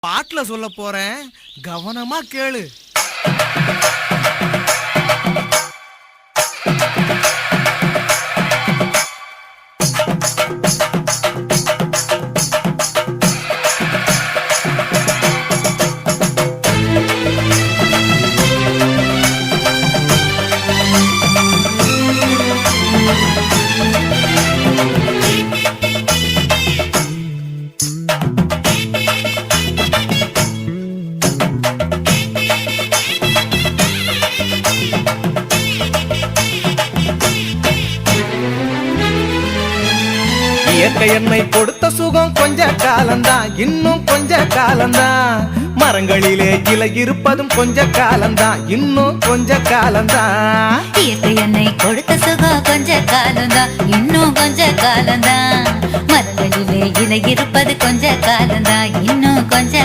பாட்டுல சொல்ல போறேன், கவனமா கேளு. இயற்கை என்னை கொடுத்த சுகம் கொஞ்ச காலம்தான், இன்னும் கொஞ்ச காலம்தான். மரங்களிலே இலை இருப்பதும் கொஞ்ச காலம்தான், இன்னும் கொஞ்ச காலம்தான். இயற்கை என்னை கொடுத்த சுகம் கொஞ்ச காலம்தான், இன்னும் கொஞ்ச காலம்தான். மரங்களிலே இலை இருப்பது கொஞ்ச காலம்தான், இன்னும் கொஞ்ச